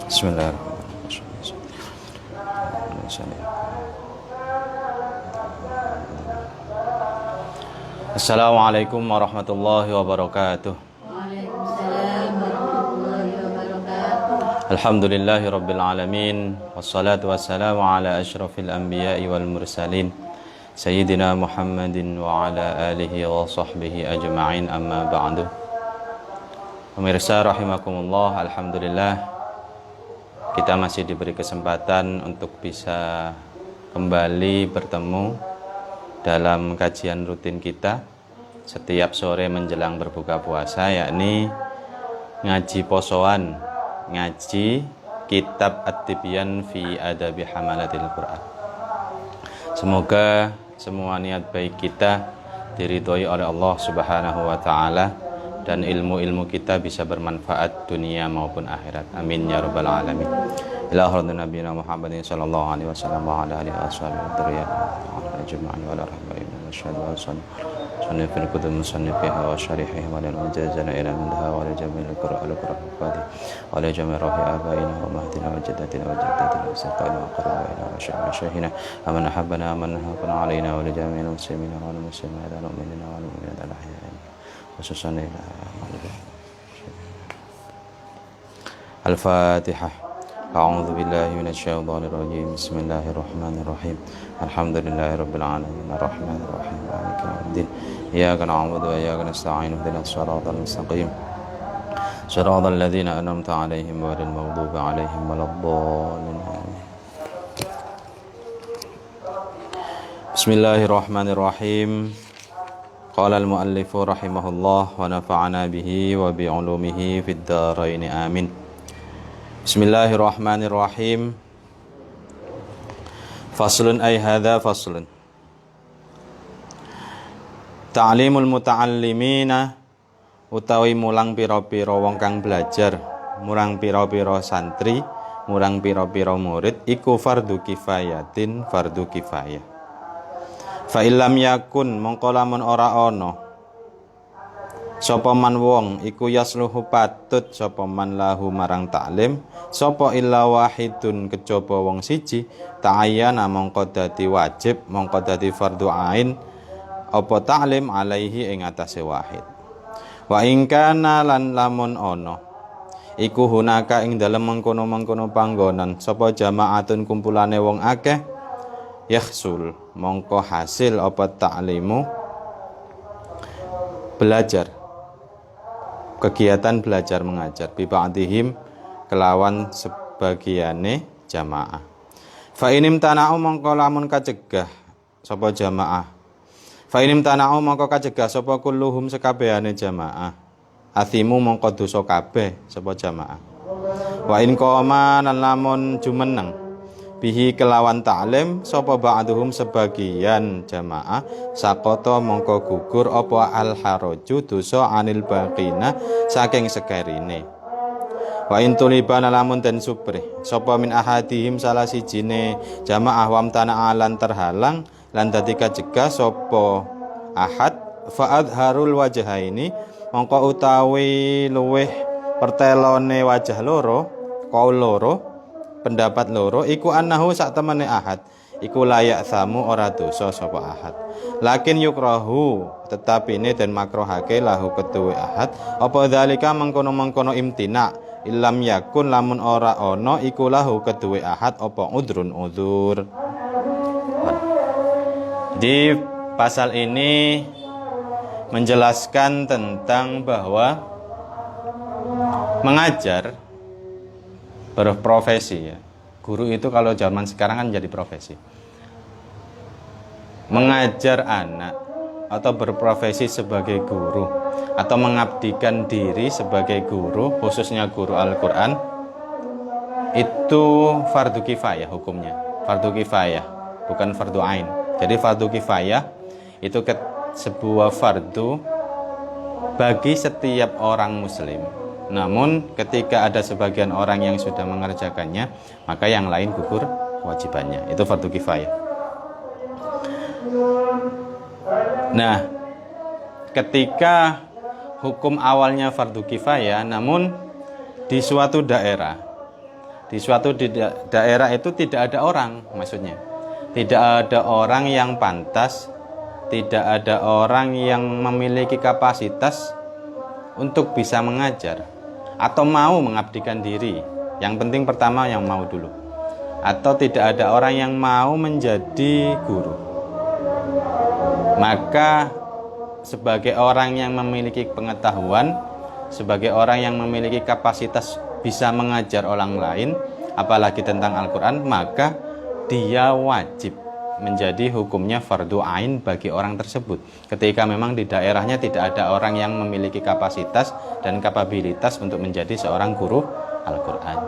Bismillahirrahmanirrahim. Assalamualaikum warahmatullahi wabarakatuh. Waalaikumsalam warahmatullahi wabarakatuh. Alhamdulillahi rabbil alamin. Wassalatu wassalamu ala asyrafil anbiya'i wal mursalin Sayyidina Muhammadin wa ala alihi wa sahbihi ajma'in, amma ba'du. Pemirsa rahimakumullah, alhamdulillah kita masih diberi kesempatan untuk bisa kembali bertemu dalam kajian rutin kita setiap sore menjelang berbuka puasa, yakni ngaji posoan, ngaji kitab At-Tibyan fi Adabi Hamalatil Quran. Semoga semua niat baik kita diridhoi oleh Allah Subhanahu wa taala dan ilmu-ilmu kita bisa bermanfaat dunia maupun akhirat. Amin ya rabbal alamin. Ila hadratin nabiyina Muhammadin sallallahu alaihi wasallam wa ala alihi washabihi ajma'in wa ala rahmatullahi wa barakatuh. صنف الكتب مصنفها وشارحها وللمجازنا إلى منها ولجميع القراء القرآن ولجميع روح آبائنا وأمهاتنا وجداتنا وجداتنا وأصدقائنا وقرابائنا ومشايخنا ومن أحبنا ومن هافنا علينا ولجميع المسلمين والمسلمات والمؤمنين والمؤمنات الأحياء خصوصا إلى الفاتحة. أعوذ بالله من الشيطان الرجيم. بسم الله الرحمن الرحيم. الحمد لله رب العالمين الرحمن الرحيم مالك يوم الدين إياك نعبد وإياك نستعين اهدنا الصراط المستقيم صراط الذين أنعمت عليهم غير المغضوب عليهم ولا الضالين. بسم الله الرحمن الرحيم. قال المؤلف رحمه الله ونفعنا به وبعلومه في الدارين آمين. Bismillahirrahmanirrahim. Faslun ay hadza faslun. Ta'limul muta'allimina utawi mulang pira-pira wong kang belajar, murang pira-pira santri, murang pira-pira murid iku fardu kifayatin, fardu kifayah. Fa illam yakun mongko lamun ora ana sapa man wong iku yasluhu patut sapa man lahu marang taklim sapa illa wahidun kejaba wong siji ta'ayyana mongko dadi wajib mongko dadi fardhu ain apa taklim alaihi ing atase wahid. Wa ing kana lan lamun ana iku hunaka ing dalem mengkono-mengkono panggonan sapa jamaatun kumpulane wong akeh yahsul mongko hasil apa taklimu belajar, kegiatan belajar mengajar bi ba'dihim kelawan sebagiane jamaah. Fa inim tana'u mongko lamun kacegah sapa jamaah. Fa inim tana'u mongko kacegah sapa kulluhum sekabehane jamaah. Athimu mongko dosa kabeh sapa jamaah. Wa in qoma lan lamun jumeneng bihi kelawan ta'lim sapa ba'duhum sebagian jamaah sakoto mongko gugur apa al haraju dosa anil baqina saking sekarine. Wa in tulibana lamun den subrih sapa min ahadihim salah sijine jamaah wamtana alan terhalang lan dadi kacegah sapa ahad fa adharul wajhaini mongko utawi luweh pertelone wajah loro kaul loro pendapat loro iku annahu sak temene ahad iku layak samu ora dosa sapa ahad. Lakin yukrahu tetapi ini dan makrohake lahu ketuwe ahad apa dzalika mengkono-mengkono imtina illam yakun lamun ora ana iku lahu ketuwe ahad apa udrun udzur. Di pasal ini menjelaskan tentang bahwa mengajar berprofesi ya. Guru itu kalau zaman sekarang kan jadi profesi. Mengajar anak atau berprofesi sebagai guru atau mengabdikan diri sebagai guru, khususnya guru Al-Qur'an, itu fardu kifayah hukumnya. Fardu kifayah, bukan fardu ain. Jadi fardu kifayah itu sebuah fardu bagi setiap orang muslim. Namun ketika ada sebagian orang yang sudah mengerjakannya, maka yang lain gugur kewajibannya. Itu fardu kifayah. Nah, ketika hukum awalnya fardu kifayah, namun di suatu daerah Di suatu daerah itu tidak ada orang, maksudnya. Tidak ada orang yang pantas, tidak ada orang yang memiliki kapasitas untuk bisa mengajar atau mau mengabdikan diri. Yang penting pertama yang mau dulu. Atau tidak ada orang yang mau menjadi guru. Maka sebagai orang yang memiliki pengetahuan, sebagai orang yang memiliki kapasitas bisa mengajar orang lain, apalagi tentang Al-Quran, maka dia wajib menjadi hukumnya fardu ain bagi orang tersebut. Ketika memang di daerahnya tidak ada orang yang memiliki kapasitas dan kapabilitas untuk menjadi seorang guru Al-Quran.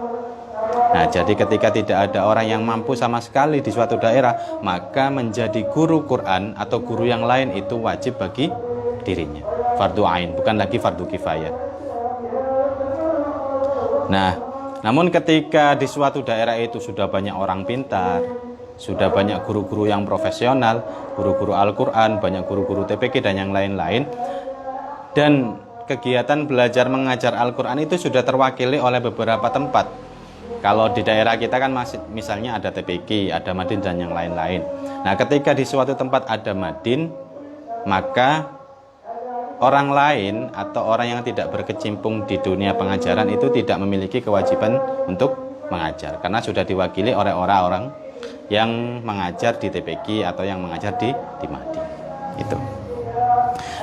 Nah, jadi ketika tidak ada orang yang mampu sama sekali di suatu daerah, maka menjadi guru Quran atau guru yang lain itu wajib bagi dirinya. Fardu ain, bukan lagi fardu kifayah. Nah, namun ketika di suatu daerah itu sudah banyak orang pintar, sudah banyak guru-guru yang profesional, guru-guru Al-Quran, banyak guru-guru TPQ dan yang lain-lain, dan kegiatan belajar mengajar Al-Quran itu sudah terwakili oleh beberapa tempat. Kalau di daerah kita kan masih, misalnya ada TPQ, ada Madin dan yang lain-lain. Nah, ketika di suatu tempat ada Madin, maka orang lain atau orang yang tidak berkecimpung di dunia pengajaran itu tidak memiliki kewajiban untuk mengajar, karena sudah diwakili oleh orang-orang yang mengajar di TPQ atau yang mengajar di Madin. Itu.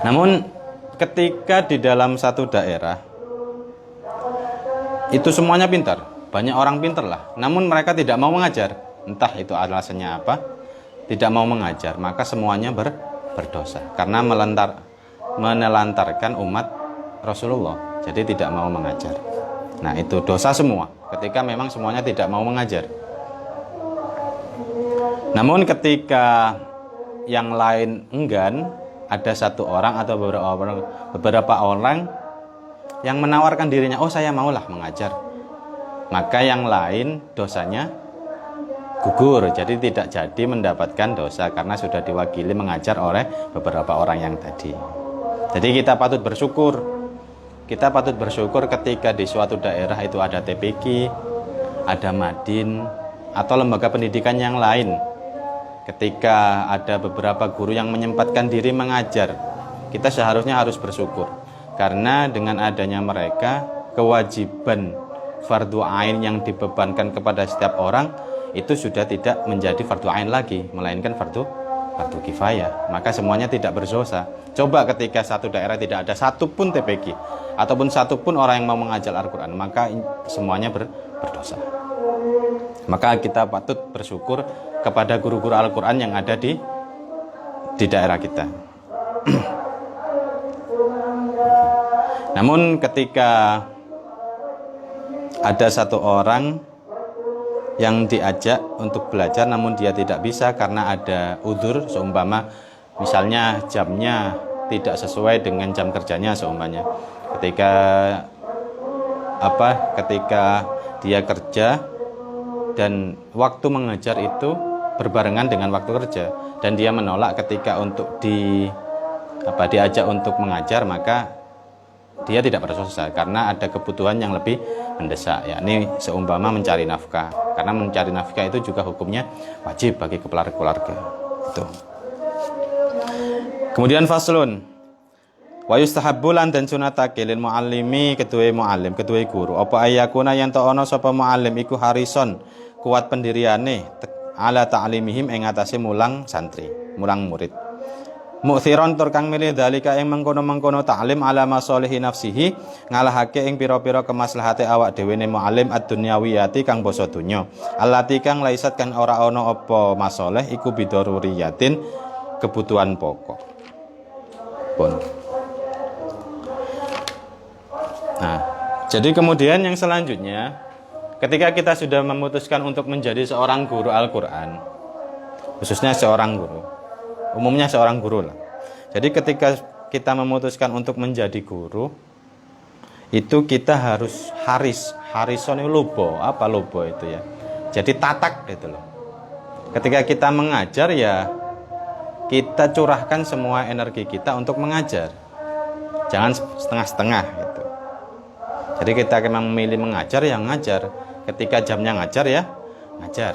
Namun ketika di dalam satu daerah itu semuanya pintar, banyak orang pintar lah, namun mereka tidak mau mengajar, entah itu alasannya apa, tidak mau mengajar, maka semuanya berdosa karena menelantarkan umat Rasulullah, jadi tidak mau mengajar. Nah, itu dosa semua ketika memang semuanya tidak mau mengajar. Namun ketika yang lain enggan, ada satu orang atau beberapa orang yang menawarkan dirinya, oh saya maulah mengajar, maka yang lain dosanya gugur, jadi tidak jadi mendapatkan dosa karena sudah diwakili mengajar oleh beberapa orang yang tadi. Jadi kita patut bersyukur. Kita patut bersyukur ketika di suatu daerah itu ada TPQ, ada Madin, atau lembaga pendidikan yang lain. Ketika ada beberapa guru yang menyempatkan diri mengajar, kita seharusnya harus bersyukur. Karena dengan adanya mereka, kewajiban fardu ain yang dibebankan kepada setiap orang itu sudah tidak menjadi fardu ain lagi, melainkan fardu kifayah. Maka semuanya tidak berdosa. Coba ketika satu daerah tidak ada satupun TPQ ataupun satupun orang yang mau mengajar Al-Quran, maka semuanya berdosa. Maka kita patut bersyukur kepada guru-guru Al-Quran yang ada di daerah kita. Namun ketika ada satu orang yang diajak untuk belajar namun dia tidak bisa karena ada udzur, seumpama misalnya jamnya tidak sesuai dengan jam kerjanya, seumpamanya ketika dia kerja dan waktu mengajar itu berbarengan dengan waktu kerja dan dia menolak ketika untuk diajak untuk mengajar, maka dia tidak berdosa karena ada kebutuhan yang lebih mendesak, yakni seumpama mencari nafkah, karena mencari nafkah itu juga hukumnya wajib bagi kepala keluarga. Itu. Kemudian faslun wa yustahabbu lan dan sunatake lil muallimi kedue muallim, kedue guru apa ayakuna yen to ana sapa muallim iku harison kuat pendiriane ala ta'limihim ing atase mulang santri, mulang murid. Mu'thiron tur kang milih dalika ing mengkono-mengkono ta'lim ala masalihi nafsihi, ngalahake ing pira-pira kemaslahate awak dhewe ne muallim ad-dunyawiyati kang basa donya. Allati kang laisat kang ora ana apa masalih iku bidoruriyatin kebutuhan pokok. Pun. Nah, jadi kemudian yang selanjutnya, ketika kita sudah memutuskan untuk menjadi seorang guru Al-Quran, khususnya seorang guru, umumnya seorang guru lah. Jadi ketika kita memutuskan untuk menjadi guru, itu kita harus harison lobo. Apa lobo itu ya? Jadi tatak gitu loh. Ketika kita mengajar ya, kita curahkan semua energi kita untuk mengajar. Jangan setengah-setengah gitu. Jadi kita memang memilih mengajar, yang ngajar. ketika jamnya ngajar ya ngajar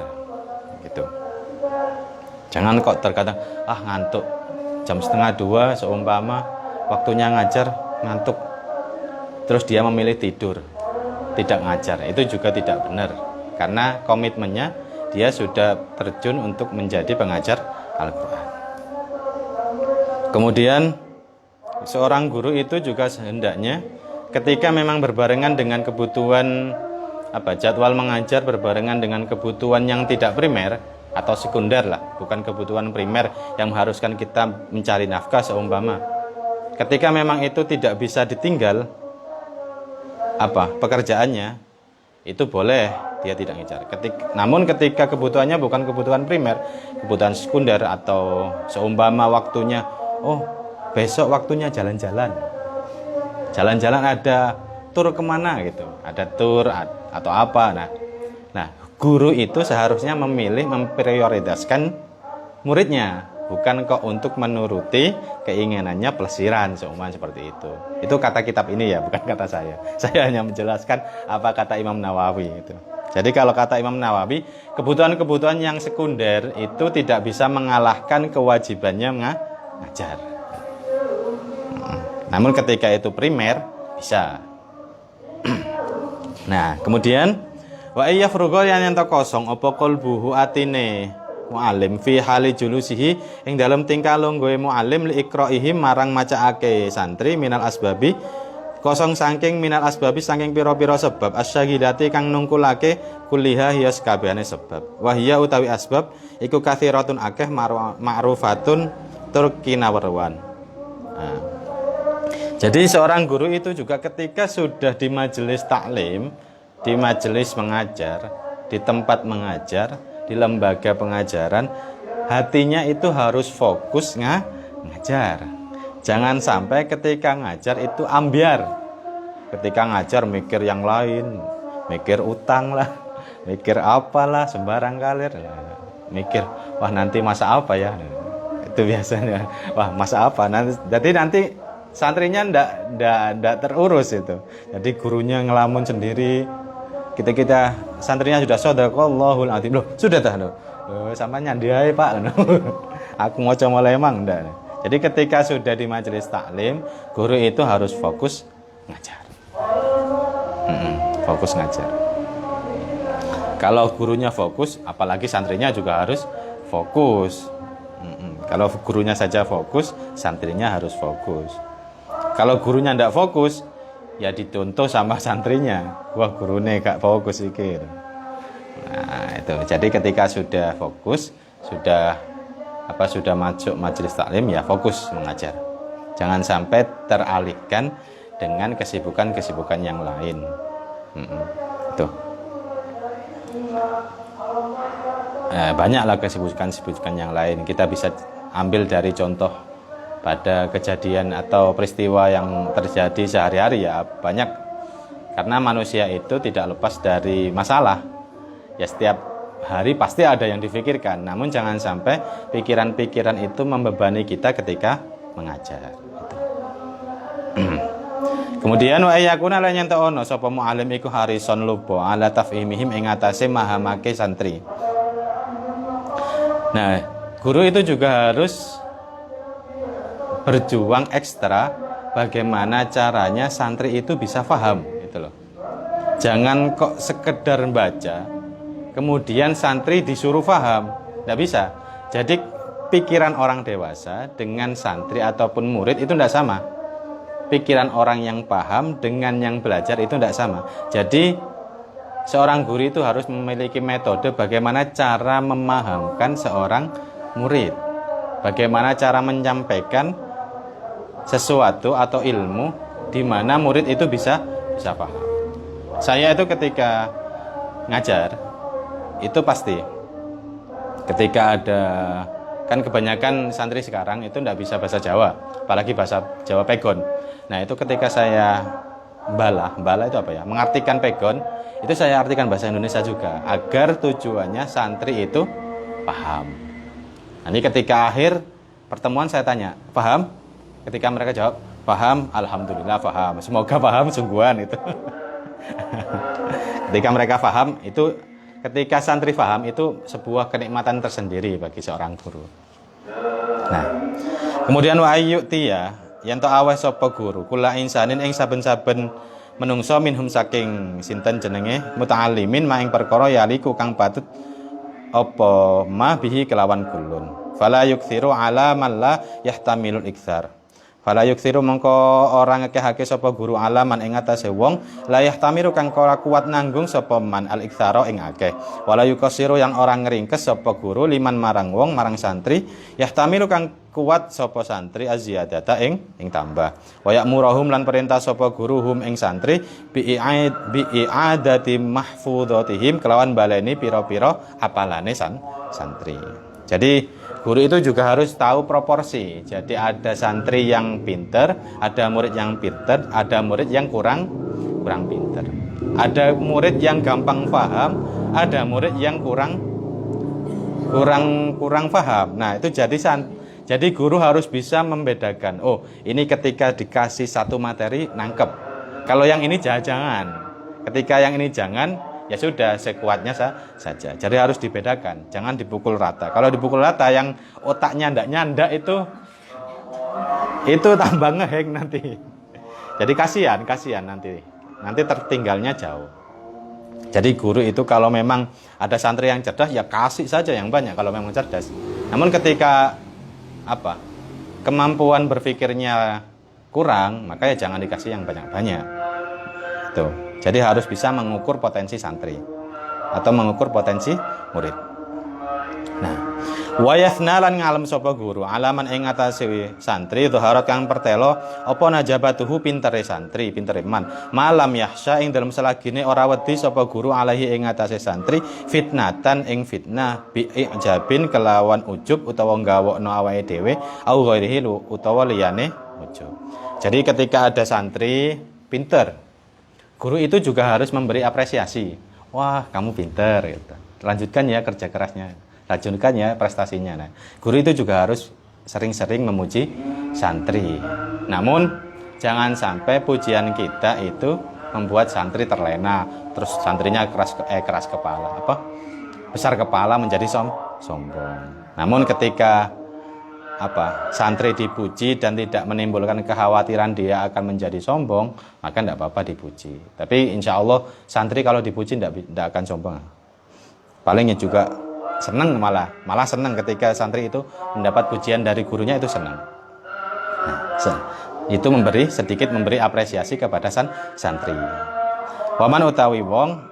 gitu. Jangan kok terkadang ngantuk jam 1:30 seumpama waktunya ngajar ngantuk terus dia memilih tidur tidak ngajar, itu juga tidak benar karena komitmennya dia sudah terjun untuk menjadi pengajar Al-Quran. Kemudian seorang guru itu juga hendaknya ketika memang berbarengan dengan kebutuhan jadwal mengajar berbarengan dengan kebutuhan yang tidak primer atau sekunder lah, bukan kebutuhan primer yang mengharuskan kita mencari nafkah seumpama. Ketika memang itu tidak bisa ditinggal pekerjaannya, itu boleh dia tidak ngejar. Namun ketika kebutuhannya bukan kebutuhan primer, kebutuhan sekunder atau seumpama waktunya, besok waktunya jalan-jalan ada tur kemana gitu, ada tur atau apa. Nah guru itu seharusnya memprioritaskan muridnya, bukan kok untuk menuruti keinginannya pelesiran seumpama seperti itu. Itu kata kitab ini ya, bukan kata saya. Saya hanya menjelaskan apa kata Imam Nawawi itu. Jadi kalau kata Imam Nawawi, kebutuhan-kebutuhan yang sekunder itu tidak bisa mengalahkan kewajibannya mengajar. Namun ketika itu primer bisa. Nah, kemudian wa ayyafruga yang kosong apa qalbuhu atine muallim fi hali julusihi ing dalam tingkah longgoe muallim li iqraihi marang macaake santri minal asbabi kosong saking minal asbabi saking pira-pira sebab asyghilati kang nungkulake kuliha hiya sakabehane sebab wa hiya utawi asbab iku kathiratun akeh ma'rufatun tur kinawerwan. Jadi seorang guru itu juga ketika sudah di majelis taklim, di majelis mengajar, di tempat mengajar, di lembaga pengajaran, hatinya itu harus fokus ngajar. Jangan sampai ketika ngajar itu ambiar. Ketika ngajar mikir yang lain, mikir utang lah, mikir apalah sembarang kalir. Mikir, wah nanti masa apa ya? Itu biasanya. Wah, masa apa? Jadi nanti santrinya ndak terurus itu. Jadi gurunya ngelamun sendiri. Kita santrinya sudah shadaqallahul azim. Loh, sudah dah loh. Sampai nyandai Pak. Aku mau coba mulai emang ndak. Jadi ketika sudah di majelis taklim, guru itu harus fokus ngajar. Fokus ngajar. Kalau gurunya fokus, apalagi santrinya juga harus fokus. Kalau gurunya saja fokus, santrinya harus fokus. Kalau gurunya tidak fokus, ya dicontoh sama santrinya. Wah, gurunya gak fokus iki. Nah, itu. Jadi ketika sudah fokus, sudah masuk majelis taklim, ya fokus mengajar. Jangan sampai teralihkan dengan kesibukan-kesibukan yang lain. Itu. Banyaklah kesibukan-kesibukan yang lain. Kita bisa ambil dari contoh pada kejadian atau peristiwa yang terjadi sehari-hari ya banyak, karena manusia itu tidak lepas dari masalah ya, setiap hari pasti ada yang difikirkan, namun jangan sampai pikiran-pikiran itu membebani kita ketika mengajar. Kemudian wa yakuna lan yen ono sapa muallim iku harison lupa ala tafhimihim ing atase mahamake santri. Nah, guru itu juga harus berjuang ekstra bagaimana caranya santri itu bisa paham gitu loh. Jangan kok sekedar baca kemudian santri disuruh paham, tidak bisa. Jadi pikiran orang dewasa dengan santri ataupun murid itu tidak sama. Pikiran orang yang paham dengan yang belajar itu tidak sama. Jadi seorang guru itu harus memiliki metode bagaimana cara memahamkan seorang murid, bagaimana cara menyampaikan sesuatu atau ilmu di mana murid itu bisa paham. Saya itu ketika ngajar itu pasti ketika ada, kan kebanyakan santri sekarang itu tidak bisa bahasa Jawa, apalagi bahasa Jawa pegon. Nah, itu ketika saya bala itu apa ya? Mengartikan pegon, itu saya artikan bahasa Indonesia juga agar tujuannya santri itu paham. Nanti ketika akhir pertemuan saya tanya, paham? Ketika mereka jawab, paham, alhamdulillah paham. Semoga paham sungguhan itu. Ketika mereka paham itu, ketika santri paham itu sebuah kenikmatan tersendiri bagi seorang guru. Nah, kemudian wa ayyutiya yen to aweh sapa guru kula insanin ing saben-saben menungso minhum saking sinten jenenge muta'allimin maing perkara yaliku kang patut apa ma bihi kelawan kulun. Fala yukthiru ala man la yahtamilul iktsar. Fala yuksiru mongko orang ngekehake sapa guru alaman ing atase wong la yahtamiru kang ora kuat nanggung sapa man al iktsara ing akeh. Wala yukasiru yang orang ngringkes sapa guru liman marang wong marang santri yahtamiru kang kuat sapa santri aziyadata ing tambah. Wa ya'muruhum lan perintah sapa guru hum ing santri bi i'adati mahfudhatihim kelawan baleni pira-pira apalane santri. Jadi guru itu juga harus tahu proporsi. Jadi ada santri yang pinter, ada murid yang pinter, ada murid yang kurang pinter. Ada murid yang gampang paham, ada murid yang kurang paham. Nah, itu jadi guru harus bisa membedakan. Oh, ini ketika dikasih satu materi nangkep. Kalau yang ini jangan. Ketika yang ini jangan, ya sudah sekuatnya saja. Jadi harus dibedakan, jangan dipukul rata. Kalau dipukul rata yang otaknya ndak itu tambah ngeheng nanti. Jadi kasihan nanti tertinggalnya jauh. Jadi guru itu kalau memang ada santri yang cerdas ya kasih saja yang banyak kalau memang cerdas. Namun ketika kemampuan berpikirnya kurang, maka ya jangan dikasih yang banyak-banyak. Tuh. Jadi harus bisa mengukur potensi santri atau mengukur potensi murid. Nah, wa yasna lan ngalem sapa guru alaman ing atase santri dhaharat kang pertelo apa najabatuhu pintere santri, pintere man. Malam yahsya ing dalem selagine ora wedi sapa guru alaihi ing atase santri fitnatan ing fitnah bi ijabin kelawan ujub utawa nggawokno awake dhewe au ghairihi utawa liyane ujub. Jadi ketika ada santri pinter, guru itu juga harus memberi apresiasi. Wah, kamu pinter gitu. Lanjutkan ya kerja kerasnya. Lanjutkan ya prestasinya. Nah, guru itu juga harus sering-sering memuji santri. Namun jangan sampai pujian kita itu membuat santri terlena, terus santrinya keras kepala, besar kepala menjadi sombong. Namun ketika santri dipuji dan tidak menimbulkan kekhawatiran dia akan menjadi sombong, maka tidak apa-apa dipuji. Tapi insya Allah santri kalau dipuji tidak akan sombong. Palingnya juga senang, malah senang ketika santri itu mendapat pujian dari gurunya, itu senang. Nah, itu sedikit memberi apresiasi kepada santri. Waman utawi wong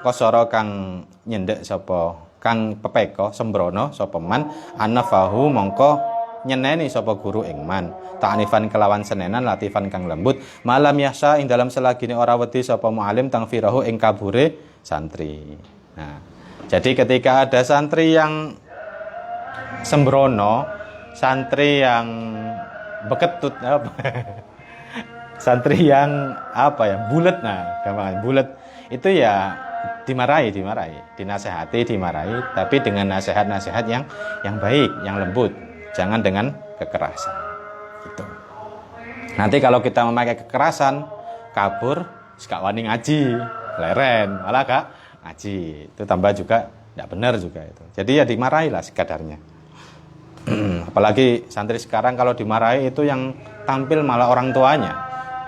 kosoro kang nyendek sapa kang pepeko sembrono sapa man anafahu mongko nyeneni sapa guru ing man ta'nifan kelawan senenan latifan kang lembut malam yahsa ing dalam selagine ora wedi sapa mualim tangfirahu ing kabure santri. Nah, jadi ketika ada santri yang sembrono, santri yang beketut santri yang bulet, gampang bulet itu ya dimarahi, dinasehati, dimarahi, tapi dengan nasihat-nasihat yang baik, yang lembut. Jangan dengan kekerasan. Gitu. Nanti kalau kita memakai kekerasan, kabur, gak wani ngaji, leren, malah gak ngaji. Itu tambah juga tidak benar juga itu. Jadi ya dimarahilah sekadarnya. Apalagi santri sekarang kalau dimarahi itu yang tampil malah orang tuanya.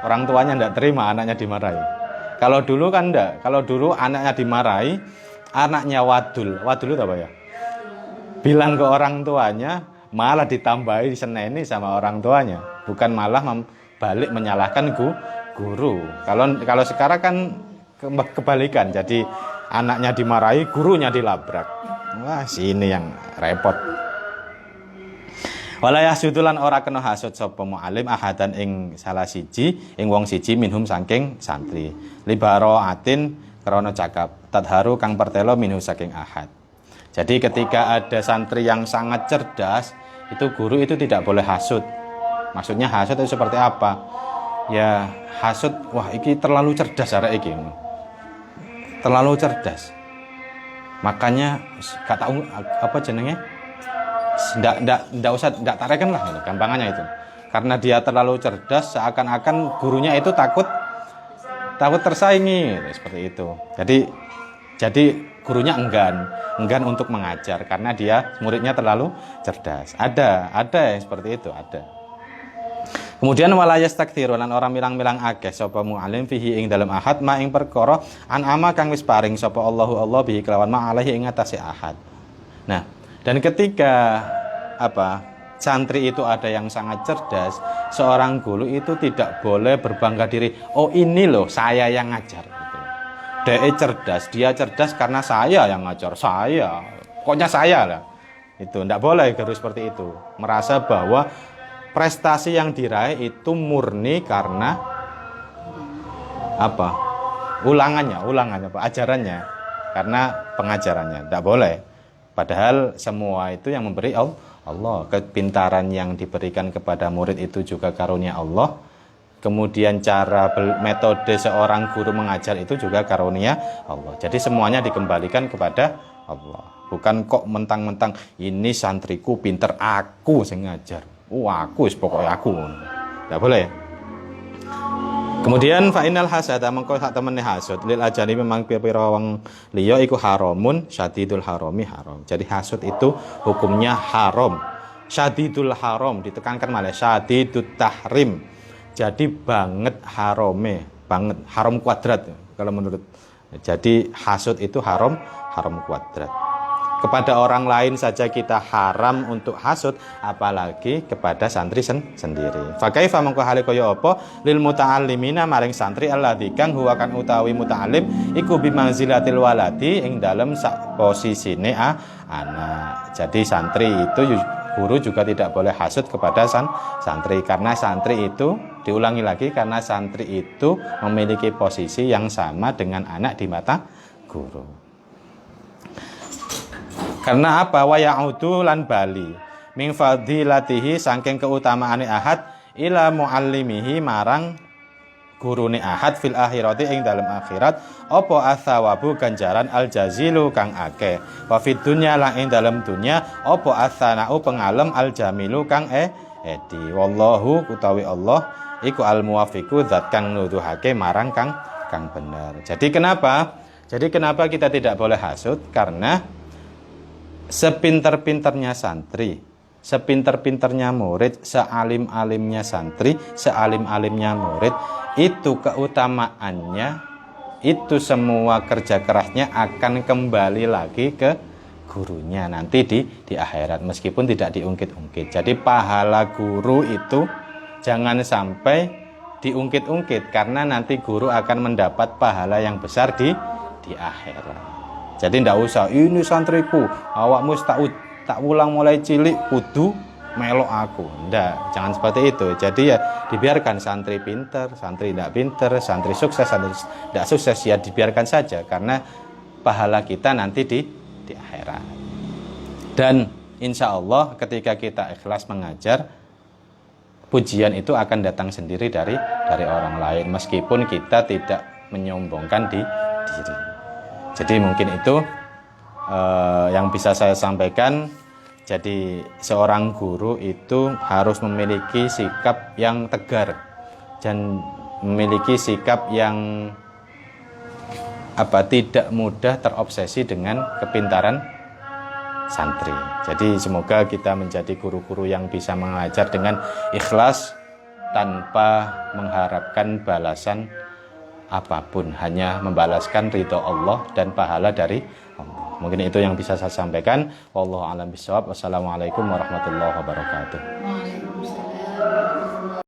Orang tuanya tidak terima anaknya dimarahi. Kalau dulu kan enggak. Kalau dulu anaknya dimarahi, anaknya wadul itu apa ya? Bilang ke orang tuanya, malah ditambahi diseneni sama orang tuanya, bukan malah balik menyalahkan guru. Kalau sekarang kan kebalikan, jadi anaknya dimarahi, gurunya dilabrak. Wah, sini yang repot. Walayah sudulan ora kena hasud sapa mualim ahadan ing salah siji ing wong siji minhum saking santri libaro atin krana cakap tadharu kang pertelo minhu saking ahad. Jadi ketika ada santri yang sangat cerdas, itu guru itu tidak boleh hasud. Maksudnya hasud itu seperti apa? Ya hasud, wah iki terlalu cerdas arek iki. Terlalu cerdas. Makanya gak tahu apa jenenge? Ndak usah tareken lah gitu, gampangannya itu. Karena dia terlalu cerdas, seakan-akan gurunya itu takut takut tersaingi, seperti itu. Jadi gurunya enggan untuk mengajar karena dia muridnya terlalu cerdas. Ada yang seperti itu, ada. Kemudian wala yastaktsiru lan orang milang-milang akeh sapa mu'alim fihi ing dalem ahad ma ing perkara an'ama kang wis paring sapa Allahu Allah bihi kelawan ma alaihi ing atase ahad. Nah, dan ketika santri itu ada yang sangat cerdas, seorang guru itu tidak boleh berbangga diri, oh ini loh saya yang ngajar gitu. Dia cerdas karena saya yang ngajar, pokoknya saya lah. Itu tidak boleh guru seperti itu, merasa bahwa prestasi yang diraih itu murni karena ajarannya, karena pengajarannya. Tidak boleh. Padahal semua itu yang memberi Allah. Kepintaran yang diberikan kepada murid itu juga karunia Allah. Kemudian metode seorang guru mengajar itu juga karunia Allah. Jadi semuanya dikembalikan kepada Allah. Bukan kok mentang-mentang ini santriku pinter, aku sing ngajar. Aku pokoknya aku. Tidak boleh. Kemudian fa innal hasada mengko sak temene hasud lil ajani memang pira-pira wong liya iku haramun syadidul harami haram. Jadi hasud itu hukumnya haram. Syadidul haram ditekankan malah syadidut tahrim. Jadi banget haram kuadrat kalau menurut. Jadi hasud itu haram kuadrat. Kepada orang lain saja kita haram untuk hasud, apalagi kepada santri sendiri. Fa kaifa mangko hale kaya apa lil muta'allimina maring santri alladzi kang huwa kan utawi muta'allim iku bimanzilatil waladi ing dalem sak posisine anak. Jadi santri itu guru juga tidak boleh hasud kepada santri karena santri itu diulangi lagi karena santri itu memiliki posisi yang sama dengan anak di mata guru. Karena apa? Wa ya'udu lan bali min fadilatihi saking keutamaane ahad ila muallimihi marang gurune ahad fil akhirati ing dalam akhirat apa atsawabu ganjaran al jazilu kang akeh wa fid dunya lan ing dalam dunya apa atsanau pengalem al jamilu kang edi wallahu utawi Allah iku al muwafiqu zat kang nuduhake marang kang bener. Jadi kenapa kita tidak boleh hasud? Karena sepinter-pinternya santri, sepinter-pinternya murid, sealim-alimnya santri, sealim-alimnya murid, itu keutamaannya, itu semua kerja kerasnya akan kembali lagi ke gurunya nanti di akhirat, meskipun tidak diungkit-ungkit. Jadi pahala guru itu jangan sampai diungkit-ungkit, karena nanti guru akan mendapat pahala yang besar di akhirat. Jadi tidak usah, ini santriku, awakmu tak ulang mulai cilik, kudu melok aku. Tidak, jangan seperti itu. Jadi ya dibiarkan santri pinter, santri tidak pinter, santri sukses, santri tidak sukses, ya dibiarkan saja. Karena pahala kita nanti di akhirat. Dan insya Allah ketika kita ikhlas mengajar, pujian itu akan datang sendiri dari orang lain. Meskipun kita tidak menyombongkan diri. Jadi mungkin itu yang bisa saya sampaikan. Jadi seorang guru itu harus memiliki sikap yang tegar dan memiliki sikap yang tidak mudah terobsesi dengan kepintaran santri. Jadi semoga kita menjadi guru-guru yang bisa mengajar dengan ikhlas tanpa mengharapkan balasan apapun, hanya membalaskan ridho Allah dan pahala dari Allah. Mungkin itu yang bisa saya sampaikan. Wallahu a'lam bishawab. Wassalamualaikum warahmatullahi wabarakatuh. Waalaikumsalam.